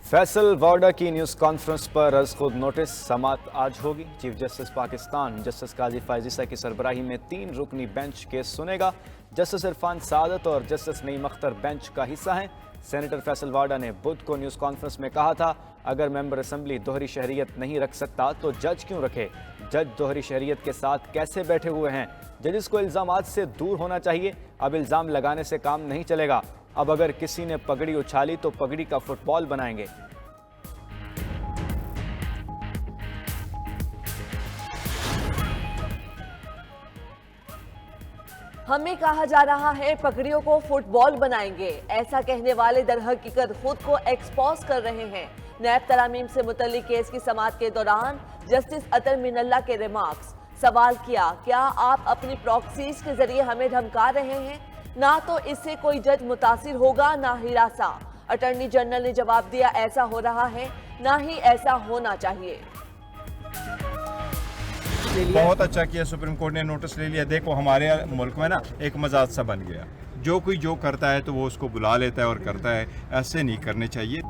फैसल वाडा की news conference पर अज खुद नोटिस समात आज होगी। चीफ जस्टिस पाकिस्तान जस्टिस काजी फायजीसा की सरबराही में 3 रुकनी बेंच केस सुनेगा। जस्टिस इरफान सादत और जस्टिस नईम अख्तर बेंच का हिस्सा हैं। सेनेटर फैसल वाडा ने बुध को न्यूज़ कॉन्फ्रेंस में कहा था, अगर मेंबर असम्बली दोहरी शहरियत नहीं रख सकता तो जज क्यों रखे। जज दोहरी शहरियत के साथ कैसे बैठे हुए हैं। जजिस को इल्ज़ामात से दूर होना चाहिए। अब इल्ज़ाम लगाने से काम नहीं चलेगा। अब अगर किसी ने पगड़ी उछाली तो पगड़ी का फुटबॉल बनाएंगे। हमें कहा जा रहा है पगड़ियों को फुटबॉल बनाएंगे। ऐसा कहने वाले दरहकीकत खुद को एक्सपोज कर रहे हैं। नैब तरामीम से मुतल्लिक केस की समाअत के दौरान जस्टिस अतर मिनल्ला के रिमार्क्स। सवाल किया, क्या आप अपनी प्रॉक्सीज के जरिए हमें धमका रहे हैं? ना तो इससे कोई जज मुतासिर होगा, ना हिरासा। अटॉर्नी जनरल ने जवाब दिया, ऐसा हो रहा है, ना ही ऐसा होना चाहिए। बहुत अच्छा किया सुप्रीम कोर्ट ने, नोटिस ले लिया। देखो हमारे मुल्क में ना एक मजाज सा बन गया, जो कोई जो करता है तो वो उसको बुला लेता है और करता है। ऐसे नहीं करने चाहिए।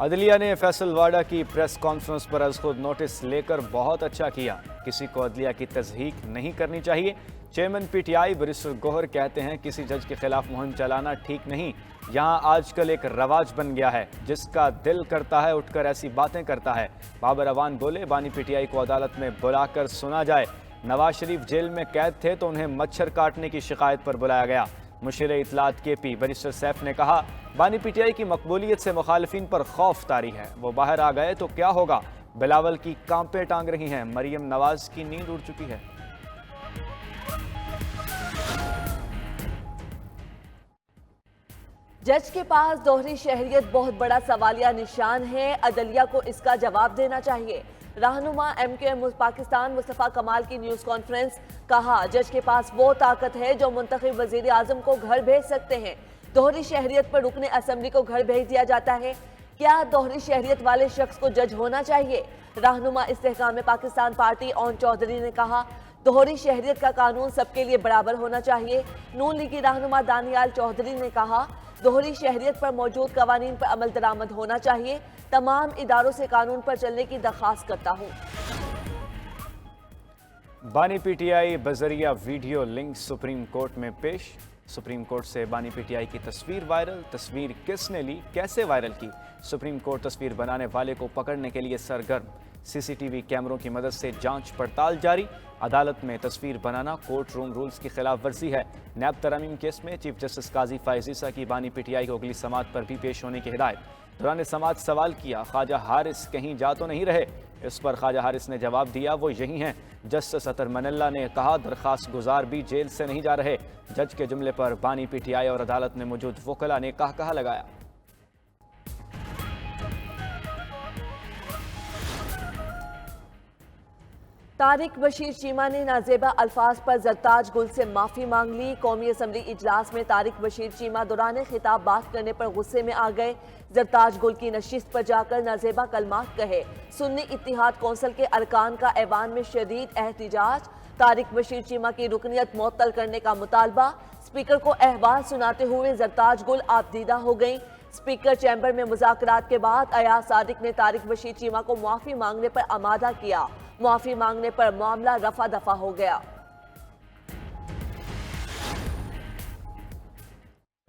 अदलिया ने फैसल वाडा की प्रेस कॉन्फ्रेंस पर अज खुद नोटिस लेकर बहुत अच्छा किया। किसी को अदलिया की तज़हीक नहीं करनी चाहिए। चेयरमैन पीटीआई बैरिस्टर गोहर कहते हैं, किसी जज के खिलाफ मुहिम चलाना ठीक नहीं। यहाँ आजकल एक रवाज बन गया है, जिसका दिल करता है उठकर ऐसी बातें करता है। बाबर अवान बोले, बानी पीटीआई को अदालत में बुलाकर सुना जाए। नवाज शरीफ जेल में कैद थे तो उन्हें मच्छर काटने की शिकायत पर बुलाया गया। मुशीर इत्तलात KP बैरिस्टर सैफ ने कहा, बानी पीटीआई की मकबूलियत से मुखालिफिन पर खौफ तारी है। वो बाहर आ गए तो क्या होगा। बिलावल की कांपे टांग रही हैं। मरियम नवाज की नींद उड़ चुकी है। जज के पास दोहरी शहरियत बहुत बड़ा सवालिया निशान है। अदलिया को इसका जवाब देना चाहिए। रहनुमा MKM पाकिस्तान मुस्तफ़ा कमाल की न्यूज़ कॉन्फ्रेंस। कहा, जज के पास वो ताकत है जो मुंतखब वज़ीर आज़म को घर भेज सकते हैं। दोहरी शहरियत पर रुकने असम्बली को घर भेज दिया जाता है। क्या दोहरी शहरियत वाले शख्स को जज होना चाहिए? रहनुमा इस्तेहकाम पाकिस्तान पार्टी ओन चौधरी ने कहा, दोहरी शहरियत का कानून सबके लिए बराबर होना चाहिए। नून लीगी रहनुमा दानियाल चौधरी ने कहा, दोहरी शहरियत पर मौजूद कवानीन पर अमल दरामद होना चाहिए। तमाम इदारों से कानून पर चलने की दरख्वास्त करता हूँ। बानी पीटीआई बजरिया वीडियो लिंक सुप्रीम कोर्ट में पेश। सुप्रीम कोर्ट से बानी पीटीआई की तस्वीर वायरल। तस्वीर किसने ली, कैसे वायरल की? सुप्रीम कोर्ट तस्वीर बनाने वाले को पकड़ने के लिए सरगर्म। CCTV कैमरों की मदद से जांच पड़ताल जारी। अदालत में तस्वीर बनाना कोर्ट रूम रूल्स की खिलाफ वर्जी है। नैब तरामीम केस में चीफ जस्टिस काजी फायजीसा की बानी पीटीआई को अगली समाअत पर भी पेश होने की हिदायत। दौरान समाअत सवाल किया, ख्वाजा हारिस कहीं जा तो नहीं रहे? इस पर ख्वाजा हारिस ने जवाब दिया, वो यही हैं। जस्टिस अतर मिनल्ला ने कहा, दरखास्त गुजार भी जेल से नहीं जा रहे। जज के जुमले पर बानी पीटीआई और अदालत में मौजूद वकला ने कहा लगाया। तारिक बशीर चीमा ने नाजेबा अल्फाज पर जरताज गुल से माफी मांग ली। कौमी असम्बली इजलास में तारिक बशीर चीमा दौरान खिताब बात करने पर गुस्से में आ गए। जरताज गुल की नशिस्त पर जाकर नाजेबा कलमात कहे। सुन्नी इत्तिहाद कौंसिल के अरकान का ऐवान में शदीद एहतिजाज। तारिक बशीर चीमा की रुकनियत मुअत्तल करने का मुतालबा। स्पीकर को अहवाल सुनाते हुए जरताज गुल आपदीदा हो गई। स्पीकर चैम्बर में मुज़ाकरात के बाद अयाज सादिक ने तारिक बशीर चीमा को मुआफ़ी मांगने पर आमादा किया। मुआफ़ी मांगने पर मामला रफा दफा हो गया।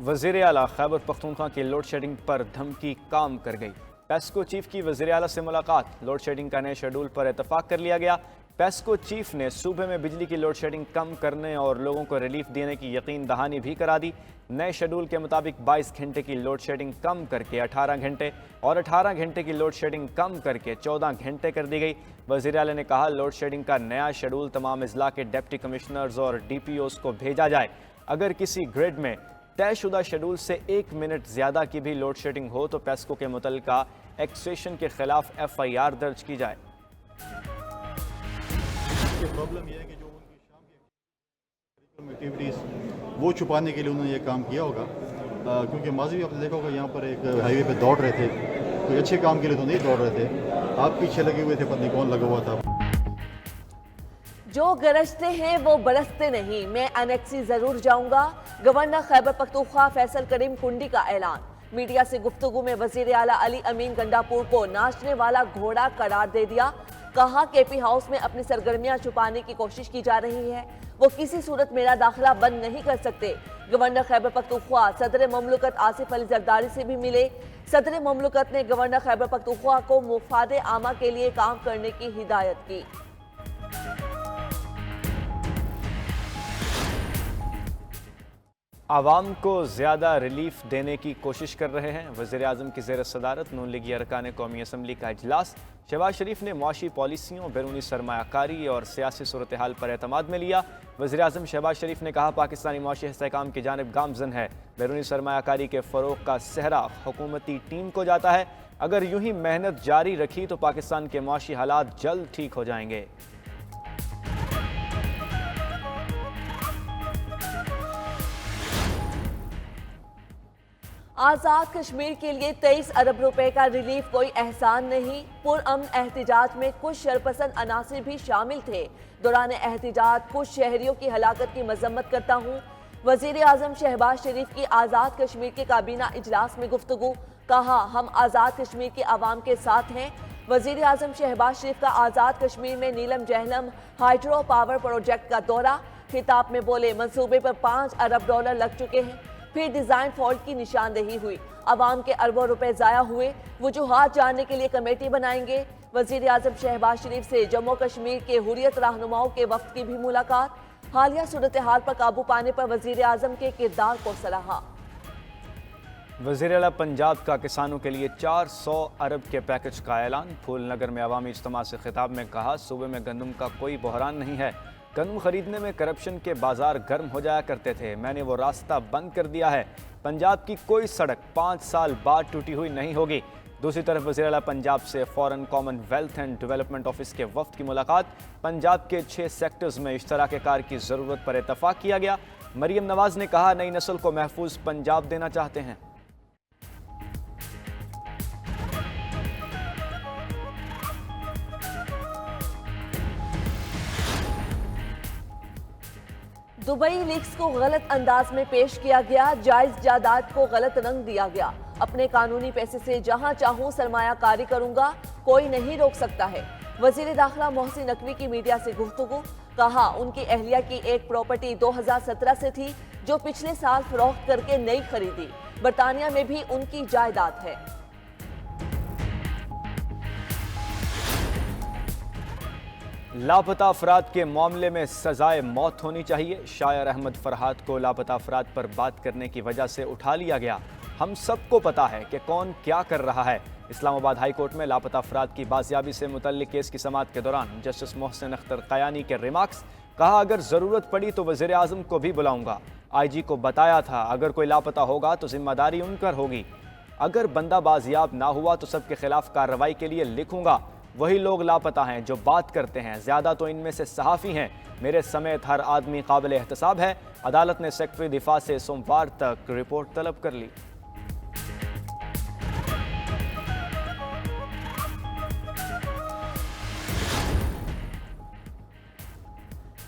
वज़ीर आला खैबर पख्तूनख्वा की लोड शेडिंग पर धमकी काम कर गई। पेस्को चीफ की वज़ीर आला से मुलाकात। लोड शेडिंग का नए शेड्यूल पर इतफाक कर लिया गया। पेस्को चीफ ने सूबे में बिजली की लोड शेडिंग कम करने और लोगों को रिलीफ देने की यकीन दहानी भी करा दी। नए शेड्यूल के मुताबिक 22 घंटे की लोड शेडिंग कम करके 18 घंटे और 18 घंटे की लोड शेडिंग कम करके 14 घंटे कर दी गई। वज़ीर आला ने कहा, लोड शेडिंग का नया शेड्यूल तमाम अजला के डिप्टी कमिश्नर्स और DPOs को भेजा जाए। अगर किसी ग्रिड में तयशुदा शेड्यूल से 1 मिनट ज़्यादा की भी लोड शेडिंग हो तो पेस्को के मुतल्लिका एक्सेशन के खिलाफ FIR दर्ज की जाए। प्रॉब्लम यह है कि जो उनकी शाम की एक्टिविटीज़ वो छुपाने के लिए उन्होंने ये काम किया होगा। क्योंकि माजी भी आपने देखा होगा, यहाँ पर एक हाईवे पे दौड़ रहे थे, कोई अच्छे काम के लिए तो नहीं दौड़ रहे थे। आप पीछे लगे हुए थे, पता नहीं कौन लगा हुआ था। जो गरजते हैं वो बरसते नहीं। मैं अनेक्सी जरूर जाऊंगा। गवर्नर खैबर पख्तूनख्वा फैसल करीम कुंडी का ऐलान। मीडिया से गुफ्तगू में वजीर आला अली अमीन गंडापुर को नाचने वाला घोड़ा करार दे दिया। कहा केपी हाउस में अपनी सरगर्मियां छुपाने की कोशिश की जा रही है, वो किसी सूरत मेरा दाखिला बंद नहीं कर सकते। गवर्नर खैबर पख्तूनख्वा सदर ममलकत आसिफ अली जरदारी से भी मिले। सदर ममलकत ने गवर्नर खैबर पख्तूनख्वा को मुफादे आमा के लिए काम करने की हिदायत की। आवाम को ज़्यादा रिलीफ देने की कोशिश कर रहे हैं। वज़ीर आज़म की ज़ेर सदारत नून लीगी अरकान कौमी असम्बली का इजलास। शहबाज शरीफ ने मुआशी पॉलिसियों, बैरूनी सरमायाकारी और सियासी सूरत हाल पर एतमाद में लिया। वज़ीर आज़म शहबाज शरीफ ने कहा पाकिस्तानी मुआशी इस्तेहकाम की जानिब गामजन है। बैरूनी सरमायाकारी के फ़रोग़ का सेहरा हुकूमती टीम को जाता है। अगर यूं ही मेहनत जारी रखी तो पाकिस्तान के मुआशी हालात जल्द ठीक हो जाएंगे। आज़ाद कश्मीर के लिए 23 अरब रुपए का रिलीफ कोई एहसान नहीं। पुरअमन एहतिजाज में कुछ शरपसंद अनासिर भी शामिल थे। दौरान एहतिजाज कुछ शहरियों की हलाकत की मजम्मत करता हूँ। वजीर आजम शहबाज शरीफ की आज़ाद कश्मीर के काबीना इजलास में गुफ्तगू। कहा हम आज़ाद कश्मीर के अवाम के साथ हैं। वजीर आजम शहबाज शरीफ का आज़ाद कश्मीर में नीलम जहलम हाइड्रो पावर प्रोजेक्ट का दौरा। खिताब में बोले मंसूबे पर 5 अरब डॉलर लग चुके हैं। फिर डिजाइन फॉल्ट की निशानदेही हुई। अवाम के अरबों रुपए जाया हुए। वजूहात जानने के लिए कमेटी बनाएंगे। वजीर आजम शहबाज शरीफ से जम्मू कश्मीर के हुर्रियत रहनुमाओं के वफ्द की भी मुलाकात। हालिया सूरत हाल पर काबू पाने पर वजीर आजम के किरदार को सराहा। वज़ीर आला पंजाब का किसानों के लिए 400 अरब के पैकेज का ऐलान। फूलनगर में अवामी इज्तिमा से खिताब में कहा सूबे में गंदम का कोई बहरान नहीं है। गंदम खरीदने में करप्शन के बाजार गर्म हो जाया करते थे, मैंने वो रास्ता बंद कर दिया है। पंजाब की कोई सड़क 5 साल बाद टूटी हुई नहीं होगी। दूसरी तरफ वज़ीर आला पंजाब से foreign Commonwealth and development office के वफ्द की मुलाकात। पंजाब के 6 सेक्टर्स में इश्तराक कार की ज़रूरत पर इतफाक़ किया गया। मरियम नवाज ने कहा नई नस्ल को महफूज पंजाब देना चाहते हैं। दुबई लीक्स को गलत अंदाज में पेश किया गया। जायज जायदाद को गलत रंग दिया गया। अपने कानूनी पैसे से जहां चाहूं सरमायाकारी करूंगा, कोई नहीं रोक सकता है। वजीर दाखिला मोहसिन नकवी की मीडिया से गुफ्तगू। कहा उनकी अहलिया की एक प्रॉपर्टी 2017 से थी जो पिछले साल फरोख्त करके नई खरीदी। बरतानिया में भी उनकी जायदाद है। लापता अफराद के मामले में सजाए मौत होनी चाहिए। शायर अहमद फरहाद को लापता अफराद पर बात करने की वजह से उठा लिया गया। हम सबको पता है कि कौन क्या कर रहा है। इस्लामाबाद हाई कोर्ट में लापता अफराद की बाजियाबी से मुतल्लिक केस की समाअत के दौरान जस्टिस मोहसिन अख्तर कयानी के रिमार्क्स। कहा अगर ज़रूरत पड़ी तो वज़ीर आज़म को भी बुलाऊंगा। IG को बताया था अगर कोई लापता होगा तो जिम्मेदारी उन पर होगी। अगर बंदा बाजियाब ना हुआ तो सबके खिलाफ कार्रवाई के लिए लिखूंगा। वही लोग लापता हैं जो बात करते हैं, ज़्यादा तो इनमें से सहाफ़ी हैं। मेरे समेत हर आदमी काबिल एहतसाब है। अदालत ने सेक्रेटरी दिफा से सोमवार तक रिपोर्ट तलब कर ली।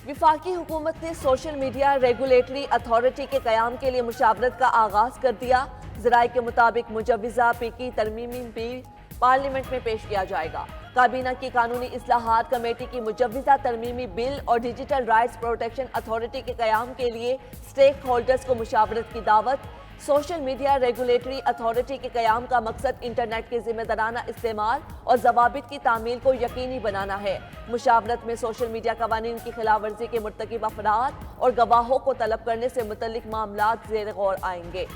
विफाकी हुकूमत ने सोशल मीडिया रेगुलेटरी अथॉरिटी के क़याम के लिए मुशावरत का आगाज कर दिया। ज़राए के मुताबिक मुजव्वज़ा पीकी तरमीमी बिल पार्लियामेंट में पेश किया जाएगा। काबीना की कानूनी इस्लाहात कमेटी की मुजव्वज़ा तरमीमी बिल और डिजिटल राइट्स प्रोटेक्शन अथॉरिटी के क़याम के लिए स्टेक होल्डर्स को मुशावरत की दावत। सोशल मीडिया रेगुलेटरी अथॉरिटी के क़याम का मकसद इंटरनेट के ज़िम्मेदाराना इस्तेमाल और ज़वाबित की तामील को यकीनी बनाना है। मुशावरत में सोशल मीडिया कवानीन की खिलाफ वर्जी के मुर्तकिब अफराद और गवाहों को तलब करने से मुतल्लिक मामलात ज़ेर गौर आएंगे।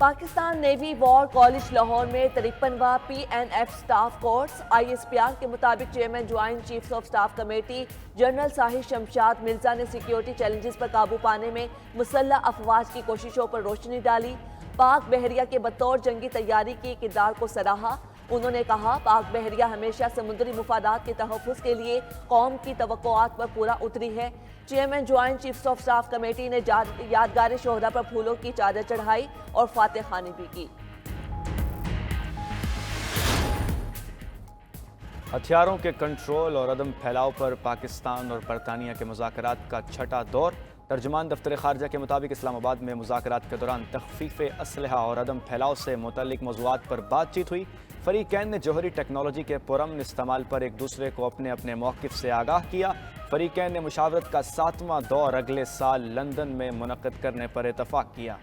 Pakistan navy war college Lahore में 53वां PNF स्टाफ कोर्स। ISPR के मुताबिक chairman joint chiefs of staff committee general Sahir Shamshad Mirza ने सिक्योरिटी चैलेंजेस पर काबू पाने में मुसल्लह अफवाज की कोशिशों पर रोशनी डाली। पाक बहरिया के बतौर जंगी तैयारी के किरदार को सराहा। उन्होंने कहा पाक बहरिया हमेशा समुद्री मुफादात के तहफ़्फ़ुज़ के लिए कौम की तवक्कुआत पर पूरा उतरी है। Chairman joint chiefs of staff committee ने यादगार शोहदा पर फूलों की चादर चढ़ाई और फातिह खानी भी की। हथियारों के कंट्रोल और अदम फैलाव पर पाकिस्तान और बरतानिया के मुज़ाकरात का छठा दौर। तर्जुमान दफ्तर खारजा के मुताबिक इस्लामाबाद में मुज़ाकरात के दौरान तख़फ़ीफ़ असलहा और अदम फैलाव से मुतल्लिक़ मौज़ूआत पर बातचीत हुई। फ़रीक़ैन ने जौहरी टेक्नोलॉजी के पुरअमन इस्तेमाल पर एक दूसरे को अपने अपने मौक़िफ़ से आगाह किया। फ़रीक़ैन ने मुशावरत का 7वां दौर अगले साल लंदन में मुनक़्क़िद करने पर इत्तफ़ाक़ किया।